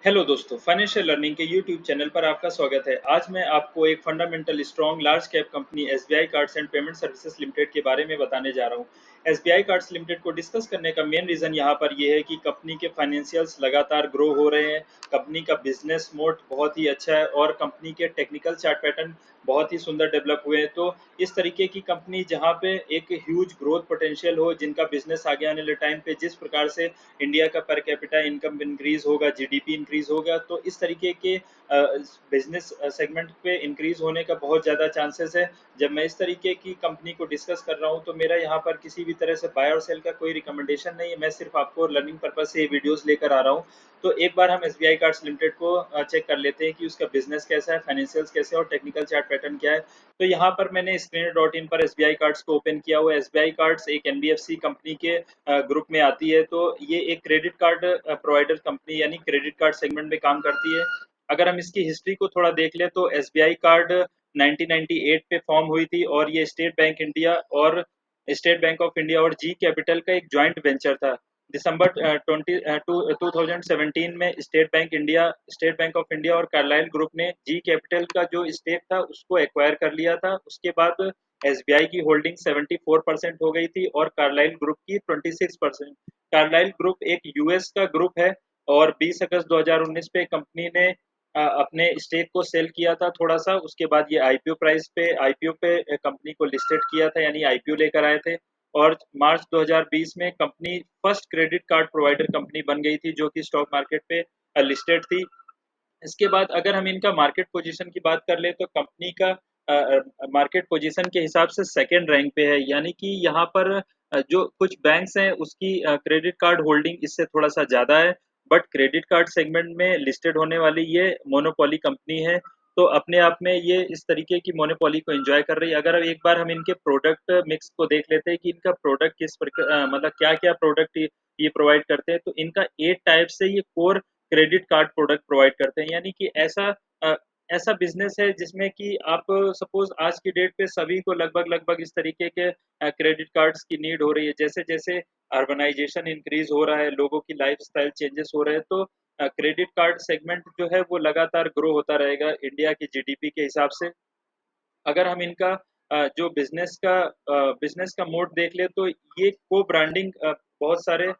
Hello दोस्तों, financial learning के YouTube channel पर आपका स्वागत है। आज मैं आपको एक fundamental strong large cap company SBI cards and payment services limited के बारे में बताने जा रहा हूँ। एसबीआई कार्ड्स लिमिटेड को डिस्कस करने का मेन रीज़न यहाँ पर ये है कि कंपनी के फाइनेंशियल्स लगातार ग्रो हो रहे हैं। कंपनी का बिजनेस मोड बहुत ही अच्छा है और कंपनी के टेक्निकल चार्ट पैटर्न बहुत ही सुंदर डेवलप हुए हैं। तो इस तरीके की कंपनी जहाँ पे एक ह्यूज ग्रोथ पोटेंशियल हो, जिनका बिजनेस आगे आने वाले टाइम पे जिस प्रकार से इंडिया का पर कैपिटा इनकम इंक्रीज होगा, जीडीपी इंक्रीज होगा, तो इस तरीके के बिजनेस सेगमेंट पे इंक्रीज होने का बहुत ज़्यादा चांसेस है। जब मैं इस तरीके की कंपनी को डिस्कस कर रहा हूँ तो मेरा यहाँ पर किसी भी तरह से बाय और सेल का कोई रिकमेंडेशन नहीं है। मैं सिर्फ आपको लर्निंग पर्पज से ये वीडियोस लेकर आ रहा हूँ। तो एक बार हम एसबीआई कार्ड्स लिमिटेड को चेक कर लेते हैं कि उसका बिजनेस कैसा है, फाइनेंशियल्स कैसे है और टेक्निकल चार्ट पैटर्न क्या है। तो यहाँ पर मैंने स्क्रीनर डॉट इन पर एसबीआई कार्ड्स को ओपन किया हुआ है। एसबीआई कार्ड्स एक एनबीएफसी कंपनी के ग्रुप में आती है। तो ये एक क्रेडिट कार्ड प्रोवाइडर कंपनी यानी क्रेडिट कार्ड सेगमेंट में काम करती है। अगर हम इसकी हिस्ट्री को थोड़ा देख ले तो एसबीआई कार्ड 1998 पे फॉर्म हुई थी और ये स्टेट बैंक ऑफ इंडिया और जी कैपिटल का एक जॉइंट वेंचर था। दिसंबर 2017 में स्टेट बैंक ऑफ इंडिया और कार्लाइल ग्रुप ने जी कैपिटल का जो स्टेक था उसको एक्वायर कर लिया था। उसके बाद एसबीआई की होल्डिंग 74% हो गई थी और कार्लाइल ग्रुप की 26%। कार्लाइल ग्रुप एक यूएस का ग्रुप है और 20 अगस्त 2019 पे कंपनी ने अपने स्टेक को सेल किया था थोड़ा सा। उसके बाद ये आईपीओ पे कंपनी को लिस्टेड किया था, यानी आईपीओ लेकर आए थे। और मार्च 2020 में company first credit card provider company बन गई थी जो कि स्टॉक मार्केट पे लिस्टेड थी। इसके बाद अगर हम इनका मार्केट पोजीशन की बात कर ले तो कंपनी का मार्केट पोजीशन के हिसाब से सेकंड रैंक पे है, यानी कि यहाँ पर जो कुछ बैंक्स हैं उसकी क्रेडिट कार्ड होल्डिंग इससे थोड़ा सा ज़्यादा है। बट क्रेडिट कार्ड सेगमेंट में लिस्टेड होने वाली ये मोनोपोली कंपनी है। तो अपने आप में ये इस तरीके की मोनोपोली को एंजॉय कर रही है। अगर अब एक बार हम इनके प्रोडक्ट मिक्स को देख लेते हैं कि इनका प्रोडक्ट किस प्रकार मतलब क्या क्या प्रोडक्ट ये प्रोवाइड करते हैं, तो इनका 8 टाइप से ये core credit card product provide करते हैं। यानी कि अ, ऐसा बिजनेस है जिसमें कि आप सपोज आज की डेट पे सभी को लगभग लगभग इस तरीके के क्रेडिट कार्ड्स की नीड हो रही है। जैसे जैसे अर्बनाइजेशन इंक्रीज हो रहा है, लोगों की लाइफस्टाइल चेंजेस हो रहे हैं, तो क्रेडिट कार्ड सेगमेंट जो है वो लगातार ग्रो होता रहेगा इंडिया की जीडीपी के हिसाब से। अगर हम इनका जो बिजनेस का मोड देख ले तो ये को ब्रांडिंग बहुत सारे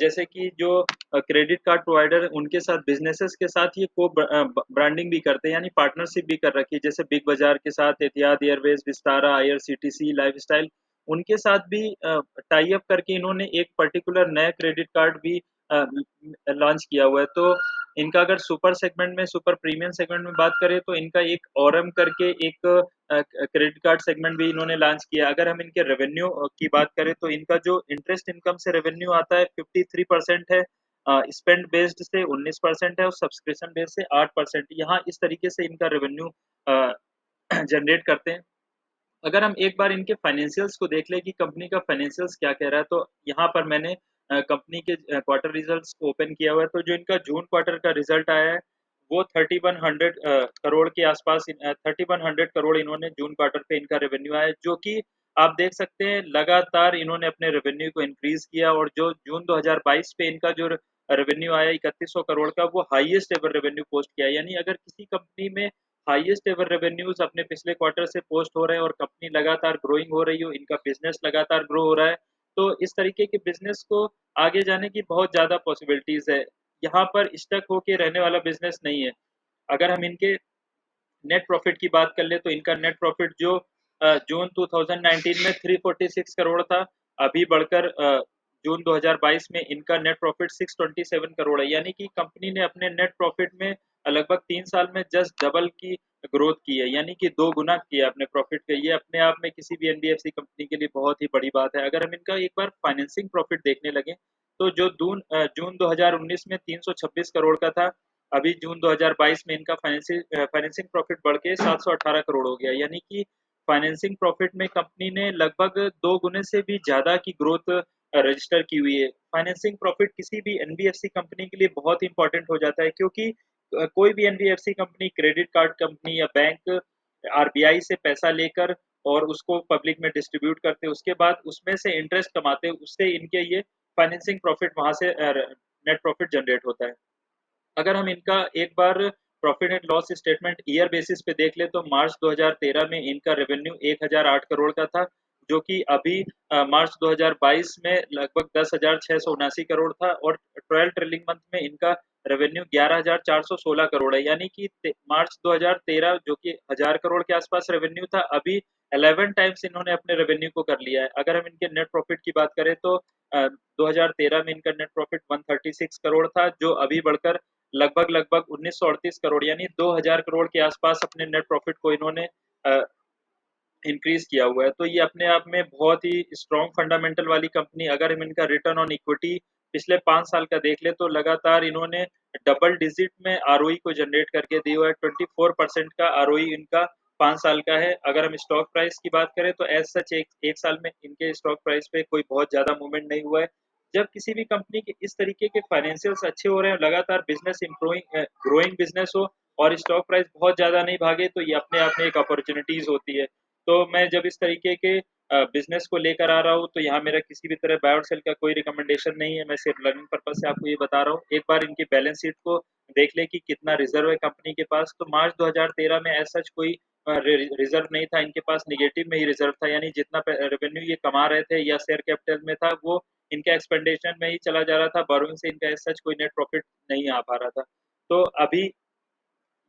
जैसे कि जो क्रेडिट कार्ड प्रोवाइडर उनके साथ बिजनेसेस के साथ ये को ब्रांडिंग भी करते हैं, यानी पार्टनरशिप भी कर रखी है। जैसे बिग बाजार के साथ एतिहाद एयरवेज, विस्तारा, आईआरसीटीसी, लाइफस्टाइल, उनके साथ भी टाई अप करके इन्होंने एक पर्टिकुलर नया क्रेडिट कार्ड भी लॉन्च किया हुआ है। तो इनका अगर सुपर प्रीमियम सेगमेंट में बात करें तो इनका एक औरम करके एक क्रेडिट कार्ड सेगमेंट भी इन्होंने लॉन्च किया। अगर हम इनके रेवेन्यू की बात करें तो इनका जो इंटरेस्ट इनकम से रेवेन्यू आता है 53% है, स्पेंड बेस्ड से 19% है और सब्सक्रिप्शन बेस्ड से 8%। यहाँ इस तरीके से इनका रेवेन्यू जनरेट करते हैं। अगर हम एक बार इनके फाइनेंशियल्स को देख लें कि कंपनी का फाइनेंशियल्स क्या कह रहा है, तो यहाँ पर मैंने कंपनी के क्वार्टर रिजल्ट्स को ओपन किया हुआ है। तो जो इनका जून क्वार्टर का रिजल्ट आया है वो 3100 करोड़ के आसपास, 3100 करोड़ इन्होंने जून क्वार्टर पे इनका रेवेन्यू आया है, जो कि आप देख सकते हैं लगातार इन्होंने अपने रेवेन्यू को इंक्रीज किया। और जो जून 2022 पे इनका जो रेवेन्यू आया 3100 करोड़ का, वो हाईएस्ट एवर रेवेन्यू पोस्ट किया है। यानी अगर किसी कंपनी में हाईएस्ट एवर रेवेन्यूज अपने पिछले क्वार्टर से पोस्ट हो रहे हैं और कंपनी लगातार ग्रोइंग हो रही हो, इनका बिजनेस लगातार ग्रो हो रहा है, तो इस तरीके के बिजनेस को आगे जाने की बहुत ज़्यादा पॉसिबिलिटीज़ है। यहाँ पर स्टक होके रहने वाला बिजनेस नहीं है। अगर हम इनके नेट प्रॉफिट की बात कर ले तो इनका नेट प्रॉफिट जो जून 2019 में 346 करोड़ था, अभी बढ़कर जून 2022 में इनका नेट प्रॉफिट 627 करोड़ है। यानी कि कंपनी ने अपने नेट प्रॉफिट में लगभग 3 साल में जस्ट डबल की ग्रोथ की है, यानी कि 2 गुना किया अपने प्रॉफिट के। ये अपने आप में किसी भी एनबीएफसी कंपनी के लिए बहुत ही बड़ी बात है। अगर हम इनका एक बार फाइनेंसिंग प्रॉफिट देखने लगे तो जो जून 2019 में 326 करोड़ का था, अभी जून 2022 में इनका फाइनेंसिंग प्रॉफिट बढ़ के 718 करोड़ हो गया। यानी कि फाइनेंसिंग प्रॉफिट में कंपनी ने लगभग 2 गुने से भी ज़्यादा की ग्रोथ रजिस्टर की हुई है। फाइनेंसिंग प्रॉफिट किसी भी एनबीएफसी कंपनी के लिए बहुत इंपॉर्टेंट हो जाता है, क्योंकि कोई भी NBFC company, credit card company या बैंक आरबीआई से पैसा लेकर और उसको पब्लिक में डिस्ट्रीब्यूट करते, उसके बाद उसमें से इंटरेस्ट कमाते, उससे इनके ये फाइनेंसिंग प्रॉफिट वहां से नेट प्रॉफिट जनरेट होता है। अगर हम इनका एक बार profit and loss statement year basis पे देख ले तो मार्च 2013 में इनका रेवेन्यू 1008 करोड़ का था, जो कि अभी मार्च 2022 में लगभग 10,679 करोड़ था, और 12 ट्रेलिंग मंथ में इनका रेवेन्यू 11,416 करोड़ है। यानी कि मार्च 2013 जो कि 1000 करोड़ के आसपास रेवेन्यू था, अभी 11 टाइम्स इन्होंने अपने रेवेन्यू को कर लिया है। अगर हम इनके नेट प्रॉफिट की बात करें तो 2013 में इनका नेट प्रॉफिट 136 करोड़ था, जो अभी बढ़कर लगभग लगभग 1938 करोड़ यानी 2000 करोड़ के आसपास अपने नेट प्रॉफिट को इन्होंने इंक्रीज किया हुआ है। तो ये अपने आप में बहुत ही स्ट्रॉन्ग फंडामेंटल वाली कंपनी। अगर हम इनका रिटर्न ऑन इक्विटी पिछले 5 साल का देख ले तो लगातार इन्होंने डबल डिजिट में आरओई को जनरेट करके दिया हुआ है। 24% का आरओई इनका 5 साल का है। अगर हम स्टॉक प्राइस की बात करें तो एज सच एक साल में इनके स्टॉक प्राइस पे कोई बहुत ज्यादा मूवमेंट नहीं हुआ है। जब किसी भी कंपनी के इस तरीके के फाइनेंशियल्स अच्छे हो रहे हैं, लगातार बिजनेस इम्प्रूविंग ग्रोइंग बिजनेस हो और स्टॉक प्राइस बहुत ज्यादा नहीं भागे, तो ये अपने आप में एक अपॉर्चुनिटीज होती है। तो मैं जब इस तरीके के बिजनेस को लेकर आ रहा हूँ तो यहाँ मेरा किसी भी तरह बाय और सेल का कोई रिकमेंडेशन नहीं है। मैं सिर्फ लर्निंग पर्पज से आपको ये बता रहा हूँ। एक बार इनकी बैलेंस शीट को देख ले कि कितना रिजर्व है कंपनी के पास। तो मार्च 2013 में ऐसा कोई रिजर्व नहीं था इनके पास, निगेटिव में ही रिजर्व था। यानी जितना रेवेन्यू ये कमा रहे थे या शेयर कैपिटल में था, वो इनका एक्सपेंडिचर में ही चला जा रहा था। बोरोइंग से इनका सच कोई नेट प्रॉफिट नहीं आ पा रहा था। तो अभी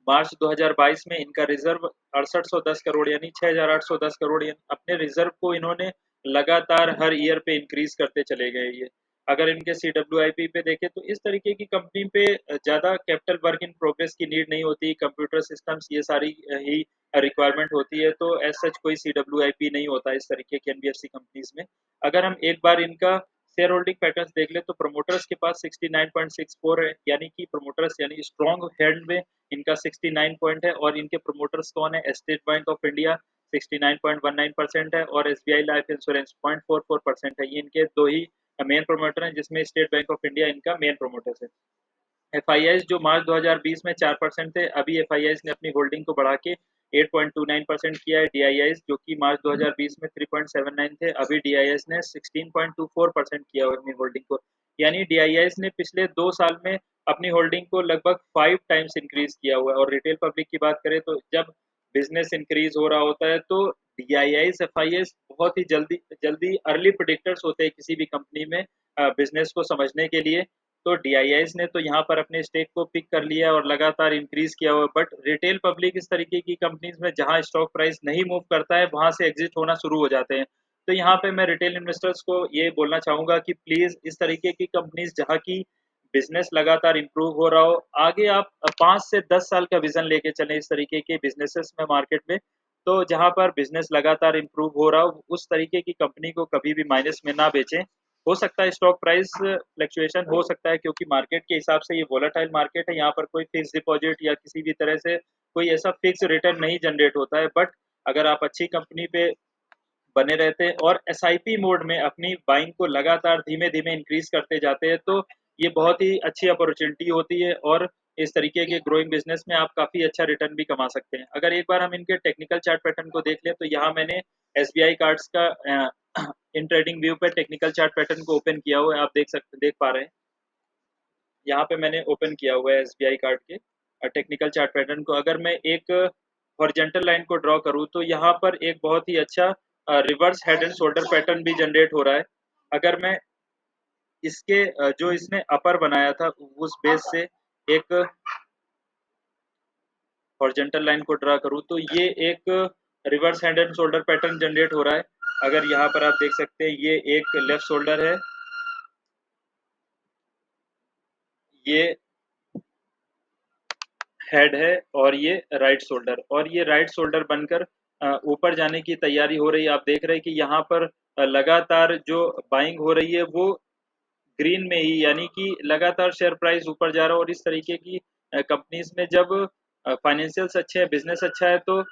मार्च 2022 में इनका रिजर्व 6810 करोड़ यानी 6810 करोड़, अपने रिजर्व को इन्होंने लगातार हर ईयर पे इंक्रीज करते चले गए। ये अगर इनके CWIP पे देखें तो इस तरीके की कंपनी पे ज़्यादा कैपिटल वर्क इन प्रोग्रेस की नीड नहीं होती। कंप्यूटर सिस्टम्स ये सारी ही रिक्वायरमेंट होती है। तो एज सच कोई CWIP नहीं होता इस तरीके की एनबीएफसी कंपनीज में। अगर हम एक बार इनका शेयर होल्डिंग पैटर्न देख ले तो प्रमोटर्स के पास 69.64 है, यानी कि प्रमोटर्स यानी स्ट्रॉन्ग हैंड में इनका 69 पॉइंट है। और इनके प्रमोटर्स कौन है? स्टेट बैंक ऑफ इंडिया 69.19% है और एसबीआई लाइफ इंश्योरेंस 0.44% है। ये इनके दो ही मेन प्रमोटर हैं, जिसमें स्टेट बैंक ऑफ इंडिया इनका मेन प्रमोटर है। एफआईआईज जो मार्च 2020 में 4% थे, अभी एफआईआईज ने अपनी होल्डिंग को बढ़ा के 8.29% किया है। डीआईआईज जो कि मार्च 2020 में 3.79 थे, अभी डीआईआईज ने 16.24% किया है अपनी होल्डिंग को। यानी डीआईआईज ने पिछले 2 साल में अपनी होल्डिंग को लगभग 5 टाइम्स इंक्रीज किया हुआ है। और रिटेल पब्लिक की बात करें तो जब बिजनेस इंक्रीज हो रहा होता है तो डीआईआईज एफआईआईज बहुत ही जल्दी जल्दी अर्ली प्रिडिक्टर्स होते हैं किसी भी कंपनी में बिजनेस को समझने के लिए। तो डीआईआईज ने तो यहाँ पर अपने स्टेक को पिक कर लिया और लगातार इंक्रीज किया हुआ। बट रिटेल पब्लिक इस तरीके की कंपनीज में जहाँ स्टॉक प्राइस नहीं मूव करता है वहां से एग्जिट होना शुरू हो जाते हैं। तो यहाँ पे मैं रिटेल इन्वेस्टर्स को ये बोलना चाहूंगा कि प्लीज इस तरीके की कंपनीज जहाँ की बिजनेस लगातार इंप्रूव हो रहा हो, आगे आप 5 से 10 साल का विजन लेके चलें इस तरीके के बिजनेसेस में मार्केट में। तो जहाँ पर बिजनेस लगातार इंप्रूव हो रहा हो उस तरीके की कंपनी को कभी भी माइनस में ना बेचें। हो सकता है स्टॉक प्राइस फ्लक्चुएशन हो सकता है, क्योंकि मार्केट के हिसाब से ये वोलेटाइल मार्केट है। यहाँ पर कोई फिक्स डिपॉजिट या किसी भी तरह से कोई ऐसा फिक्स रिटर्न नहीं जनरेट होता है। बट अगर आप अच्छी कंपनी पे बने रहते हैं और एसआईपी मोड में अपनी बाइंग को लगातार धीमे धीमे इंक्रीज करते जाते हैं, तो ये बहुत ही अच्छी अपॉर्चुनिटी होती है। और इस तरीके के ग्रोइंग बिजनेस में आप काफी अच्छा रिटर्न भी कमा सकते हैं। अगर एक बार हम इनके टेक्निकल चार्ट पैटर्न को देख लें तो यहाँ मैंने एसबीआई कार्ड्स का इन ट्रेडिंग व्यू पे टेक्निकल चार्ट पैटर्न को ओपन किया हुआ है। आप देख पा रहे हैं, यहाँ पे मैंने ओपन किया हुआ है एसबीआई कार्ड के टेक्निकल चार्ट पैटर्न को। अगर मैं एक हॉरिजॉन्टल लाइन को ड्रॉ करूँ तो यहाँ पर एक बहुत ही अच्छा reverse head and shoulder pattern भी जनरेट हो रहा है। अगर मैं इसके जो इसने अपर बनाया था उस बेस से एक हॉरिजॉन्टल लाइन को ड्रा करूँ तो ये एक reverse hand and shoulder pattern generate हो रहा है। अगर यहाँ पर आप देख सकते हैं, ये एक लेफ्ट शोल्डर है, ये हेड है और ये राइट शोल्डर, और ये राइट शोल्डर बनकर ऊपर जाने की तैयारी हो रही है। आप देख रहे हैं कि यहाँ पर लगातार जो बाइंग हो रही है वो ग्रीन में ही, यानी कि लगातार शेयर प्राइस ऊपर जा रहा है। और इस तरीके की कंपनीज में जब फाइनेंशियल्स अच्छे हैं, बिजनेस अच्छा है, तो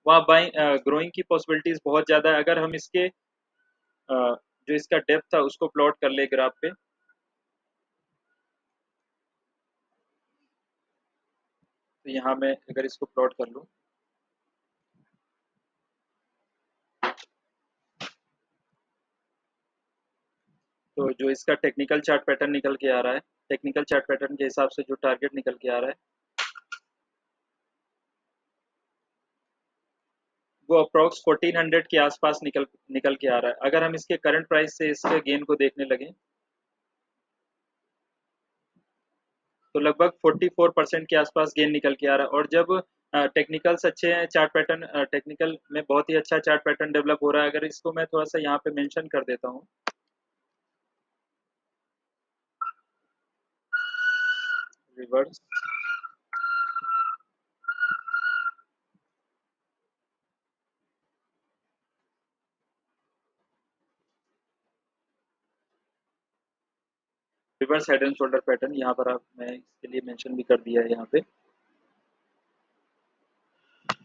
वहाँ बाइंग ग्रोइंग की पॉसिबिलिटीज बहुत ज़्यादा है। अगर हम इसके जो इसका डेप्थ था उसको प्लॉट कर ले ग्राफ पे, तो यहाँ मैं अगर इसको प्लॉट कर लूँ तो जो इसका टेक्निकल चार्ट पैटर्न निकल के आ रहा है, टेक्निकल चार्ट पैटर्न के हिसाब से जो टारगेट निकल के आ रहा है वो अप्रॉक्स 1400 के आसपास निकल निकल के आ रहा है। अगर हम इसके करंट प्राइस से इसके गेन को देखने लगे तो लगभग 44% के आसपास गेन निकल के आ रहा है। और जब टेक्निकल्स अच्छे हैं, चार्ट पैटर्न टेक्निकल में बहुत ही अच्छा चार्ट पैटर्न डेवलप हो रहा है। अगर इसको मैं थोड़ा सा यहाँ पे मेंशन कर देता हूँ, reverse reverse head and shoulder pattern यहाँ पर आप मैं इसके लिए मेंशन भी कर दिया है। यहाँ पे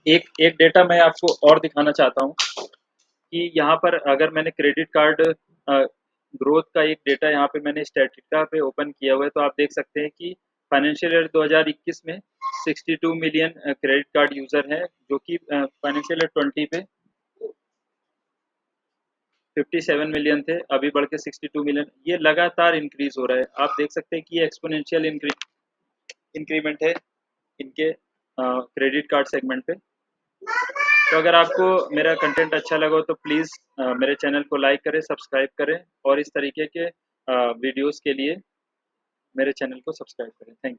एक एक डेटा मैं आपको और दिखाना चाहता हूँ कि यहाँ पर अगर मैंने क्रेडिट कार्ड ग्रोथ का एक डेटा यहाँ पे मैंने स्टैटिस्टिका पे ओपन किया हुआ है, तो आप देख सकते हैं कि फाइनेंशियल ईयर 2021 में 62 मिलियन क्रेडिट कार्ड यूजर हैं, जो कि फाइनेंशियल ईयर 20 पे 57 मिलियन थे, अभी बढ़ के 62 मिलियन। ये लगातार इंक्रीज हो रहा है। आप देख सकते हैं कि ये एक्सपोनेंशियल इंक्रीमेंट है इनके क्रेडिट कार्ड सेगमेंट पे। तो अगर आपको मेरा कंटेंट अच्छा लगा हो तो प्लीज़ मेरे चैनल को लाइक करें, सब्सक्राइब करें और इस तरीके के वीडियोस के लिए मेरे चैनल को सब्सक्राइब करें। Thank you.